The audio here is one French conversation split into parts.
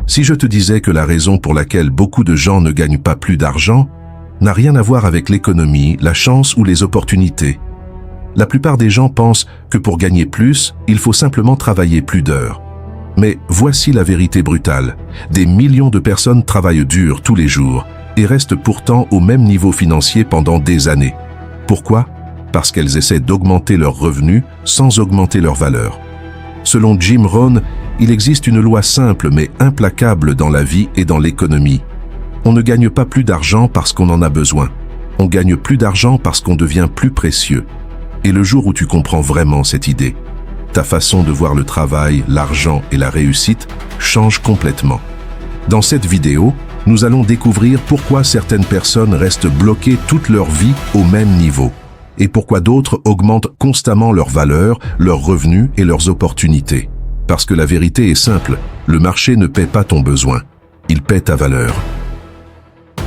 Si je te disais que la raison pour laquelle beaucoup de gens ne gagnent pas plus d'argent n'a rien à voir avec l'économie, la chance ou les opportunités. La plupart des gens pensent que pour gagner plus, il faut simplement travailler plus d'heures. Mais voici la vérité brutale. Des millions de personnes travaillent dur tous les jours et restent pourtant au même niveau financier pendant des années. Pourquoi ? Parce qu'elles essaient d'augmenter leurs revenus sans augmenter leur valeur. Selon Jim Rohn, il existe une loi simple mais implacable dans la vie et dans l'économie. On ne gagne pas plus d'argent parce qu'on en a besoin. On gagne plus d'argent parce qu'on devient plus précieux. Et le jour où tu comprends vraiment cette idée, ta façon de voir le travail, l'argent et la réussite change complètement. Dans cette vidéo, nous allons découvrir pourquoi certaines personnes restent bloquées toute leur vie au même niveau et pourquoi d'autres augmentent constamment leur valeur, leurs revenus et leurs opportunités. Parce que la vérité est simple, le marché ne paie pas ton besoin, il paie ta valeur.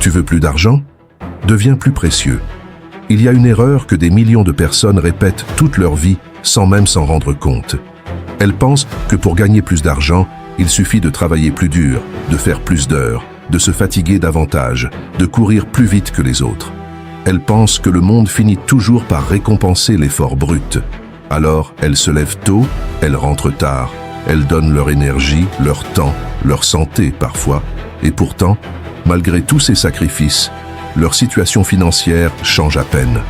Tu veux plus d'argent ? Deviens plus précieux. Il y a une erreur que des millions de personnes répètent toute leur vie sans même s'en rendre compte. Elles pensent que pour gagner plus d'argent, il suffit de travailler plus dur, de faire plus d'heures, de se fatiguer davantage, de courir plus vite que les autres. Elles pensent que le monde finit toujours par récompenser l'effort brut. Alors, elles se lèvent tôt, elles rentrent tard, elles donnent leur énergie, leur temps, leur santé parfois, et pourtant, malgré tous ces sacrifices, leur situation financière change à peine.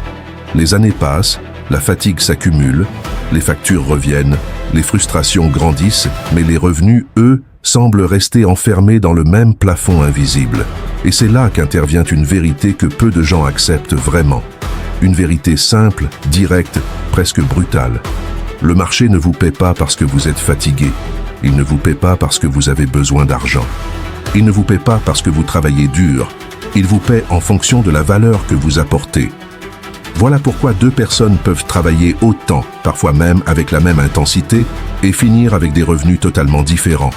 Les années passent, la fatigue s'accumule, les factures reviennent, les frustrations grandissent, mais les revenus, eux, semblent rester enfermés dans le même plafond invisible. Et c'est là qu'intervient une vérité que peu de gens acceptent vraiment. Une vérité simple, directe, presque brutale. Le marché ne vous paie pas parce que vous êtes fatigué. Il ne vous paie pas parce que vous avez besoin d'argent. Il ne vous paie pas parce que vous travaillez dur. Il vous paie en fonction de la valeur que vous apportez. Voilà pourquoi deux personnes peuvent travailler autant, parfois même avec la même intensité, et finir avec des revenus totalement différents.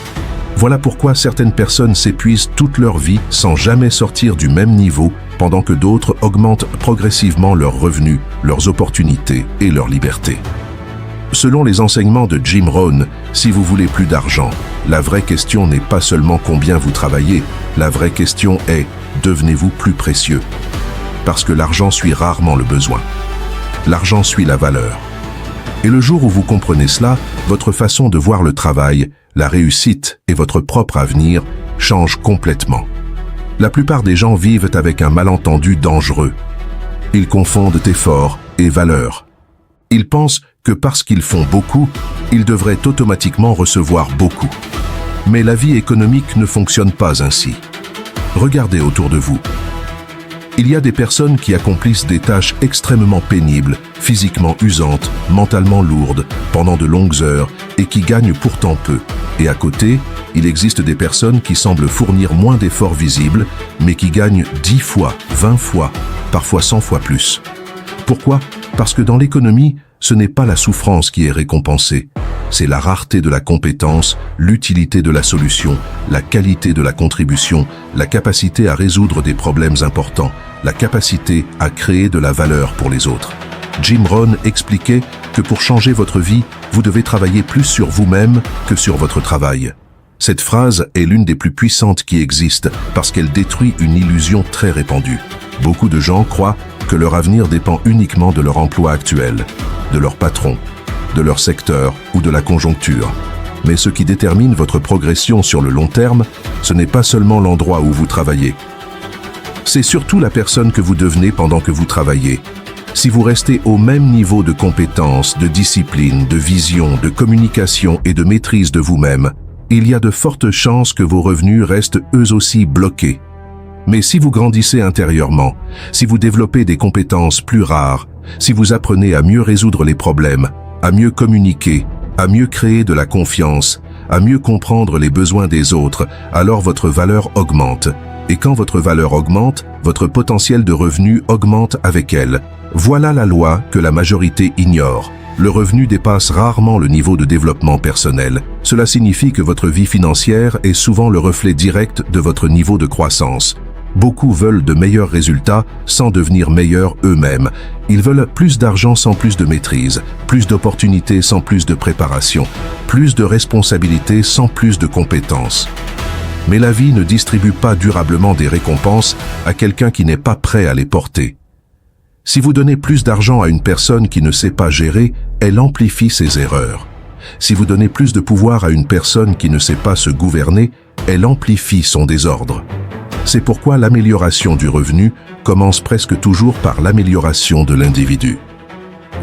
Voilà pourquoi certaines personnes s'épuisent toute leur vie sans jamais sortir du même niveau, pendant que d'autres augmentent progressivement leurs revenus, leurs opportunités et leur liberté. Selon les enseignements de Jim Rohn, si vous voulez plus d'argent, la vraie question n'est pas seulement combien vous travaillez, la vraie question est « devenez-vous plus précieux ?» Parce que l'argent suit rarement le besoin. L'argent suit la valeur. Et le jour où vous comprenez cela, votre façon de voir le travail, la réussite et votre propre avenir changent complètement. La plupart des gens vivent avec un malentendu dangereux. Ils confondent effort et valeur. Ils pensent que parce qu'ils font beaucoup, ils devraient automatiquement recevoir beaucoup. Mais la vie économique ne fonctionne pas ainsi. Regardez autour de vous. Il y a des personnes qui accomplissent des tâches extrêmement pénibles, physiquement usantes, mentalement lourdes, pendant de longues heures, et qui gagnent pourtant peu. Et à côté, il existe des personnes qui semblent fournir moins d'efforts visibles, mais qui gagnent 10 fois, 20 fois, parfois 100 fois plus. Pourquoi ? Parce que dans l'économie, ce n'est pas la souffrance qui est récompensée. C'est la rareté de la compétence, l'utilité de la solution, la qualité de la contribution, la capacité à résoudre des problèmes importants, la capacité à créer de la valeur pour les autres. Jim Rohn expliquait que pour changer votre vie, vous devez travailler plus sur vous-même que sur votre travail. Cette phrase est l'une des plus puissantes qui existent parce qu'elle détruit une illusion très répandue. Beaucoup de gens croient que leur avenir dépend uniquement de leur emploi actuel, de leur patron, de leur secteur ou de la conjoncture. Mais ce qui détermine votre progression sur le long terme, ce n'est pas seulement l'endroit où vous travaillez. C'est surtout la personne que vous devenez pendant que vous travaillez. Si vous restez au même niveau de compétence, de discipline, de vision, de communication et de maîtrise de vous-même, il y a de fortes chances que vos revenus restent eux aussi bloqués. Mais si vous grandissez intérieurement, si vous développez des compétences plus rares, si vous apprenez à mieux résoudre les problèmes, à mieux communiquer, à mieux créer de la confiance, à mieux comprendre les besoins des autres, alors votre valeur augmente. Et quand votre valeur augmente, votre potentiel de revenu augmente avec elle. Voilà la loi que la majorité ignore. Le revenu dépasse rarement le niveau de développement personnel. Cela signifie que votre vie financière est souvent le reflet direct de votre niveau de croissance. Beaucoup veulent de meilleurs résultats sans devenir meilleurs eux-mêmes. Ils veulent plus d'argent sans plus de maîtrise, plus d'opportunités sans plus de préparation, plus de responsabilités sans plus de compétences. Mais la vie ne distribue pas durablement des récompenses à quelqu'un qui n'est pas prêt à les porter. Si vous donnez plus d'argent à une personne qui ne sait pas gérer, elle amplifie ses erreurs. Si vous donnez plus de pouvoir à une personne qui ne sait pas se gouverner, elle amplifie son désordre. C'est pourquoi l'amélioration du revenu commence presque toujours par l'amélioration de l'individu.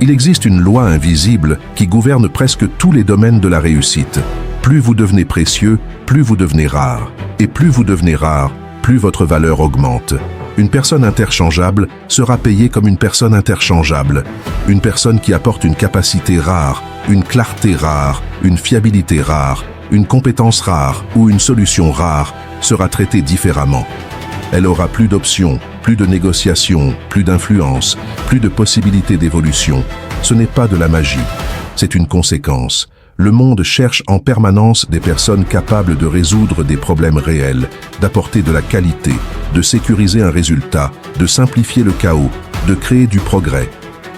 Il existe une loi invisible qui gouverne presque tous les domaines de la réussite. Plus vous devenez précieux, plus vous devenez rare. Et plus vous devenez rare, plus votre valeur augmente. Une personne interchangeable sera payée comme une personne interchangeable. Une personne qui apporte une capacité rare, une clarté rare, une fiabilité rare, une compétence rare ou une solution rare sera traitée différemment. Elle aura plus d'options, plus de négociations, plus d'influence, plus de possibilités d'évolution. Ce n'est pas de la magie, c'est une conséquence. Le monde cherche en permanence des personnes capables de résoudre des problèmes réels, d'apporter de la qualité, de sécuriser un résultat, de simplifier le chaos, de créer du progrès.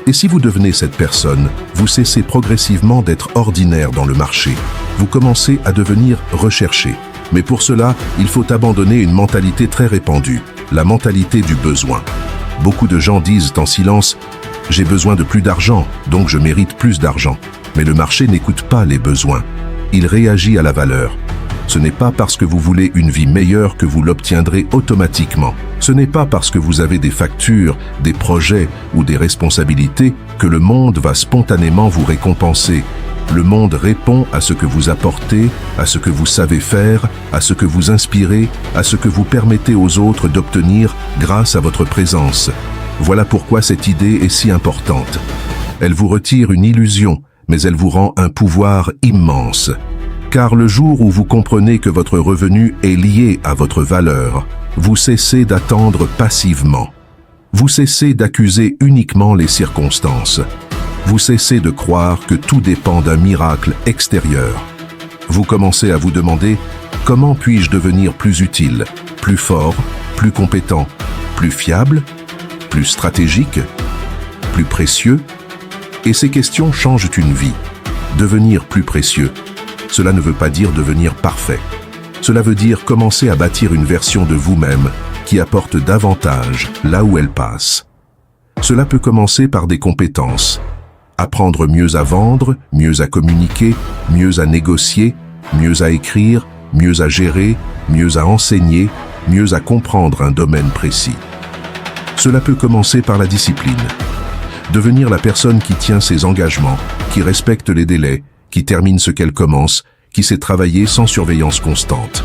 Et si vous devenez cette personne, vous cessez progressivement d'être ordinaire dans le marché. Vous commencez à devenir recherché. Mais pour cela, il faut abandonner une mentalité très répandue, la mentalité du besoin. Beaucoup de gens disent en silence « J'ai besoin de plus d'argent, donc je mérite plus d'argent ». Mais le marché n'écoute pas les besoins. Il réagit à la valeur. Ce n'est pas parce que vous voulez une vie meilleure que vous l'obtiendrez automatiquement. Ce n'est pas parce que vous avez des factures, des projets ou des responsabilités que le monde va spontanément vous récompenser. Le monde répond à ce que vous apportez, à ce que vous savez faire, à ce que vous inspirez, à ce que vous permettez aux autres d'obtenir grâce à votre présence. Voilà pourquoi cette idée est si importante. Elle vous retire une illusion, mais elle vous rend un pouvoir immense. Car le jour où vous comprenez que votre revenu est lié à votre valeur, vous cessez d'attendre passivement. Vous cessez d'accuser uniquement les circonstances. Vous cessez de croire que tout dépend d'un miracle extérieur. Vous commencez à vous demander « Comment puis-je devenir plus utile, plus fort, plus compétent, plus fiable, plus stratégique, plus précieux ?» Et ces questions changent une vie. Devenir plus précieux, cela ne veut pas dire devenir parfait. Cela veut dire commencer à bâtir une version de vous-même qui apporte davantage là où elle passe. Cela peut commencer par des compétences. Apprendre mieux à vendre, mieux à communiquer, mieux à négocier, mieux à écrire, mieux à gérer, mieux à enseigner, mieux à comprendre un domaine précis. Cela peut commencer par la discipline. Devenir la personne qui tient ses engagements, qui respecte les délais, qui termine ce qu'elle commence, qui sait travailler sans surveillance constante.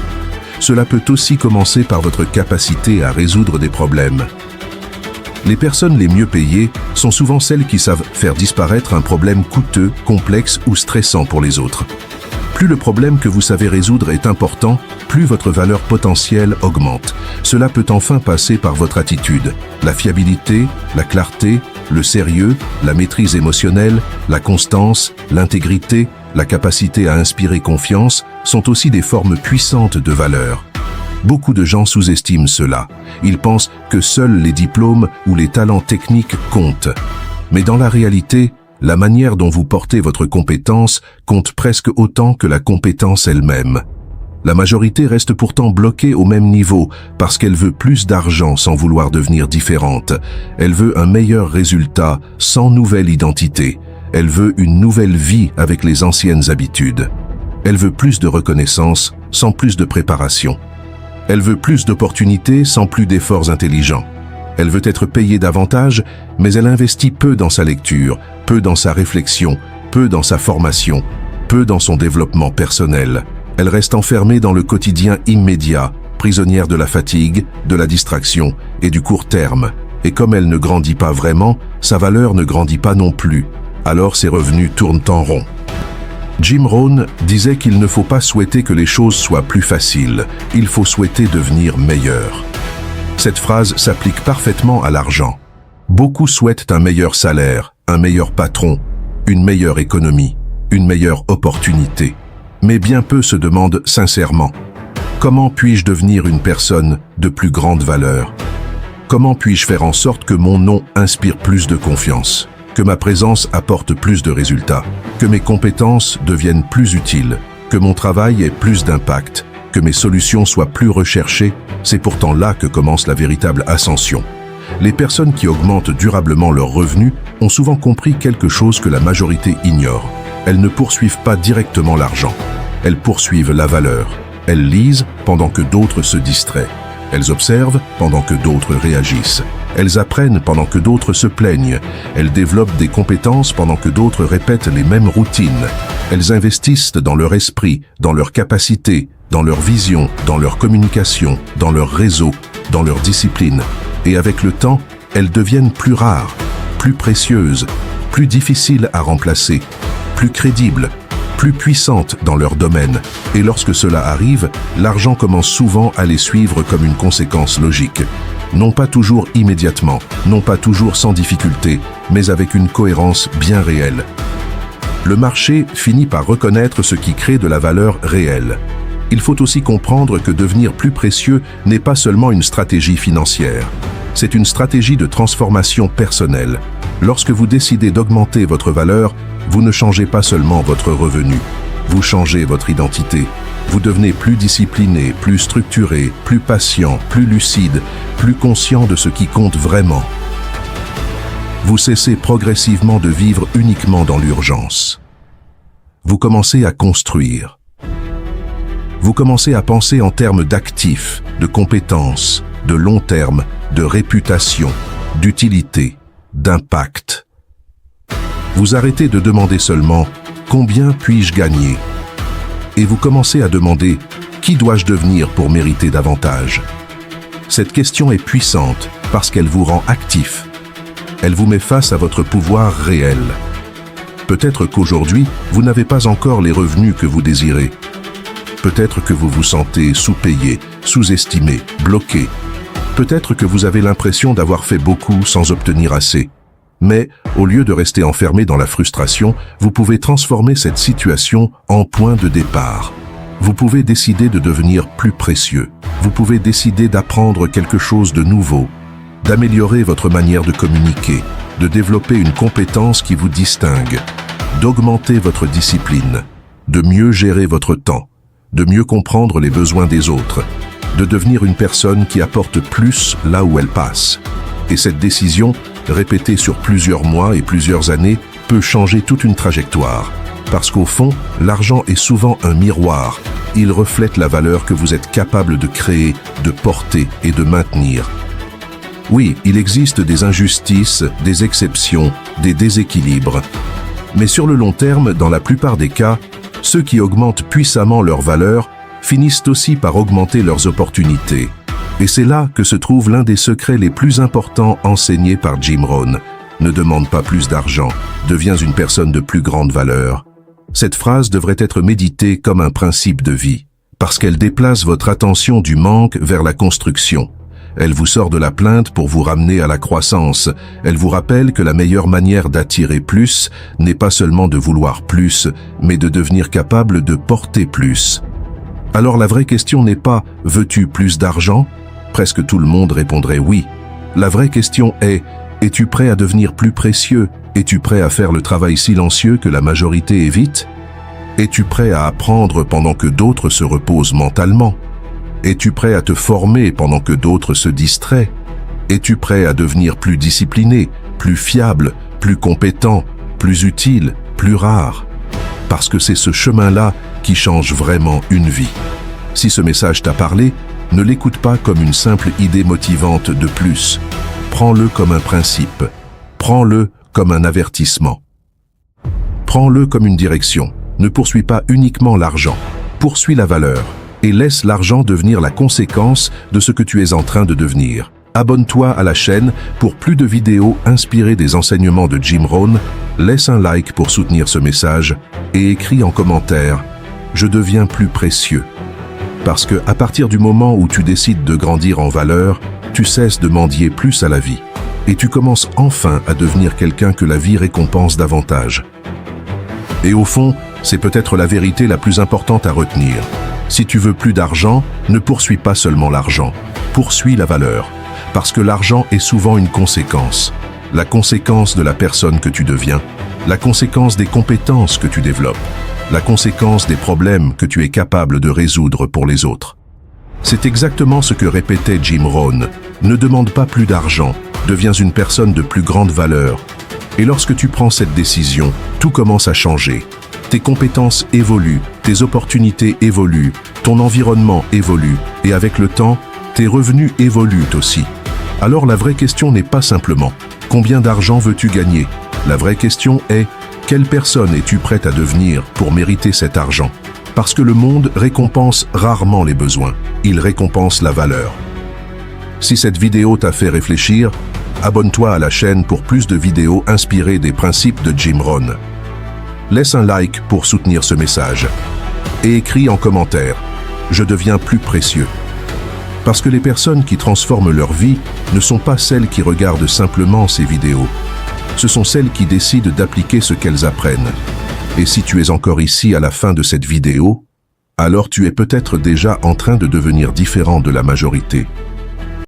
Cela peut aussi commencer par votre capacité à résoudre des problèmes. Les personnes les mieux payées sont souvent celles qui savent faire disparaître un problème coûteux, complexe ou stressant pour les autres. Plus le problème que vous savez résoudre est important, plus votre valeur potentielle augmente. Cela peut enfin passer par votre attitude. La fiabilité, la clarté, le sérieux, la maîtrise émotionnelle, la constance, l'intégrité, la capacité à inspirer confiance sont aussi des formes puissantes de valeur. Beaucoup de gens sous-estiment cela. Ils pensent que seuls les diplômes ou les talents techniques comptent. Mais dans la réalité, la manière dont vous portez votre compétence compte presque autant que la compétence elle-même. La majorité reste pourtant bloquée au même niveau parce qu'elle veut plus d'argent sans vouloir devenir différente. Elle veut un meilleur résultat sans nouvelle identité. Elle veut une nouvelle vie avec les anciennes habitudes. Elle veut plus de reconnaissance sans plus de préparation. Elle veut plus d'opportunités sans plus d'efforts intelligents. Elle veut être payée davantage, mais elle investit peu dans sa lecture, peu dans sa réflexion, peu dans sa formation, peu dans son développement personnel. Elle reste enfermée dans le quotidien immédiat, prisonnière de la fatigue, de la distraction et du court terme. Et comme elle ne grandit pas vraiment, sa valeur ne grandit pas non plus. Alors ses revenus tournent en rond. Jim Rohn disait qu'il ne faut pas souhaiter que les choses soient plus faciles, il faut souhaiter devenir meilleur. Cette phrase s'applique parfaitement à l'argent. Beaucoup souhaitent un meilleur salaire, un meilleur patron, une meilleure économie, une meilleure opportunité. Mais bien peu se demandent sincèrement « Comment puis-je devenir une personne de plus grande valeur ? Comment puis-je faire en sorte que mon nom inspire plus de confiance ? Que ma présence apporte plus de résultats, que mes compétences deviennent plus utiles, que mon travail ait plus d'impact, que mes solutions soient plus recherchées, c'est pourtant là que commence la véritable ascension. Les personnes qui augmentent durablement leurs revenus ont souvent compris quelque chose que la majorité ignore. Elles ne poursuivent pas directement l'argent. Elles poursuivent la valeur. Elles lisent pendant que d'autres se distraient. Elles observent pendant que d'autres réagissent. Elles apprennent pendant que d'autres se plaignent. Elles développent des compétences pendant que d'autres répètent les mêmes routines. Elles investissent dans leur esprit, dans leurs capacités, dans leur vision, dans leur communication, dans leur réseau, dans leur discipline. Et avec le temps, elles deviennent plus rares, plus précieuses, plus difficiles à remplacer, plus crédibles, plus puissantes dans leur domaine. Et lorsque cela arrive, l'argent commence souvent à les suivre comme une conséquence logique. Non pas toujours immédiatement, non pas toujours sans difficulté, mais avec une cohérence bien réelle. Le marché finit par reconnaître ce qui crée de la valeur réelle. Il faut aussi comprendre que devenir plus précieux n'est pas seulement une stratégie financière. C'est une stratégie de transformation personnelle. Lorsque vous décidez d'augmenter votre valeur, vous ne changez pas seulement votre revenu. Vous changez votre identité. Vous devenez plus discipliné, plus structuré, plus patient, plus lucide, plus conscient de ce qui compte vraiment. Vous cessez progressivement de vivre uniquement dans l'urgence. Vous commencez à construire. Vous commencez à penser en termes d'actifs, de compétences, de long terme, de réputation, d'utilité, d'impact. Vous arrêtez de demander seulement « Combien puis-je gagner ?» et vous commencez à demander « Qui dois-je devenir pour mériter davantage ?» Cette question est puissante parce qu'elle vous rend actif. Elle vous met face à votre pouvoir réel. Peut-être qu'aujourd'hui, vous n'avez pas encore les revenus que vous désirez. Peut-être que vous vous sentez sous-payé, sous-estimé, bloqué. Peut-être que vous avez l'impression d'avoir fait beaucoup sans obtenir assez. Mais, au lieu de rester enfermé dans la frustration, vous pouvez transformer cette situation en point de départ. Vous pouvez décider de devenir plus précieux. Vous pouvez décider d'apprendre quelque chose de nouveau, d'améliorer votre manière de communiquer, de développer une compétence qui vous distingue, d'augmenter votre discipline, de mieux gérer votre temps, de mieux comprendre les besoins des autres, de devenir une personne qui apporte plus là où elle passe. Et cette décision, répétée sur plusieurs mois et plusieurs années, peut changer toute une trajectoire. Parce qu'au fond, l'argent est souvent un miroir. Il reflète la valeur que vous êtes capable de créer, de porter et de maintenir. Oui, il existe des injustices, des exceptions, des déséquilibres. Mais sur le long terme, dans la plupart des cas, ceux qui augmentent puissamment leur valeur finissent aussi par augmenter leurs opportunités. Et c'est là que se trouve l'un des secrets les plus importants enseignés par Jim Rohn. Ne demande pas plus d'argent, deviens une personne de plus grande valeur. Cette phrase devrait être méditée comme un principe de vie, parce qu'elle déplace votre attention du manque vers la construction. Elle vous sort de la plainte pour vous ramener à la croissance. Elle vous rappelle que la meilleure manière d'attirer plus n'est pas seulement de vouloir plus, mais de devenir capable de porter plus. Alors la vraie question n'est pas « veux-tu plus d'argent ?» Presque tout le monde répondrait oui. La vraie question est « es-tu prêt à devenir plus précieux ? Es-tu prêt à faire le travail silencieux que la majorité évite ? Es-tu prêt à apprendre pendant que d'autres se reposent mentalement ? Es-tu prêt à te former pendant que d'autres se distraient ? Es-tu prêt à devenir plus discipliné, plus fiable, plus compétent, plus utile, plus rare ? Parce que c'est ce chemin-là qui change vraiment une vie. Si ce message t'a parlé, ne l'écoute pas comme une simple idée motivante de plus. Prends-le comme un principe. Prends-le comme un avertissement. Prends-le comme une direction. Ne poursuis pas uniquement l'argent. Poursuis la valeur. Et laisse l'argent devenir la conséquence de ce que tu es en train de devenir. Abonne-toi à la chaîne pour plus de vidéos inspirées des enseignements de Jim Rohn. Laisse un like pour soutenir ce message et écris en commentaire « Je deviens plus précieux ». Parce que à partir du moment où tu décides de grandir en valeur, tu cesses de mendier plus à la vie. Et tu commences enfin à devenir quelqu'un que la vie récompense davantage. Et au fond, c'est peut-être la vérité la plus importante à retenir. Si tu veux plus d'argent, ne poursuis pas seulement l'argent, poursuis la valeur. Parce que l'argent est souvent une conséquence. La conséquence de la personne que tu deviens, la conséquence des compétences que tu développes, la conséquence des problèmes que tu es capable de résoudre pour les autres. C'est exactement ce que répétait Jim Rohn. Ne demande pas plus d'argent, deviens une personne de plus grande valeur. Et lorsque tu prends cette décision, tout commence à changer. Tes compétences évoluent, tes opportunités évoluent, ton environnement évolue, et avec le temps, tes revenus évoluent aussi. Alors la vraie question n'est pas simplement « Combien d'argent veux-tu gagner ?» La vraie question est « Quelle personne es-tu prête à devenir pour mériter cet argent ?» Parce que le monde récompense rarement les besoins, il récompense la valeur. Si cette vidéo t'a fait réfléchir, abonne-toi à la chaîne pour plus de vidéos inspirées des principes de Jim Rohn. Laisse un like pour soutenir ce message. Et écris en commentaire « Je deviens plus précieux ». Parce que les personnes qui transforment leur vie ne sont pas celles qui regardent simplement ces vidéos. Ce sont celles qui décident d'appliquer ce qu'elles apprennent. Et si tu es encore ici à la fin de cette vidéo, alors tu es peut-être déjà en train de devenir différent de la majorité.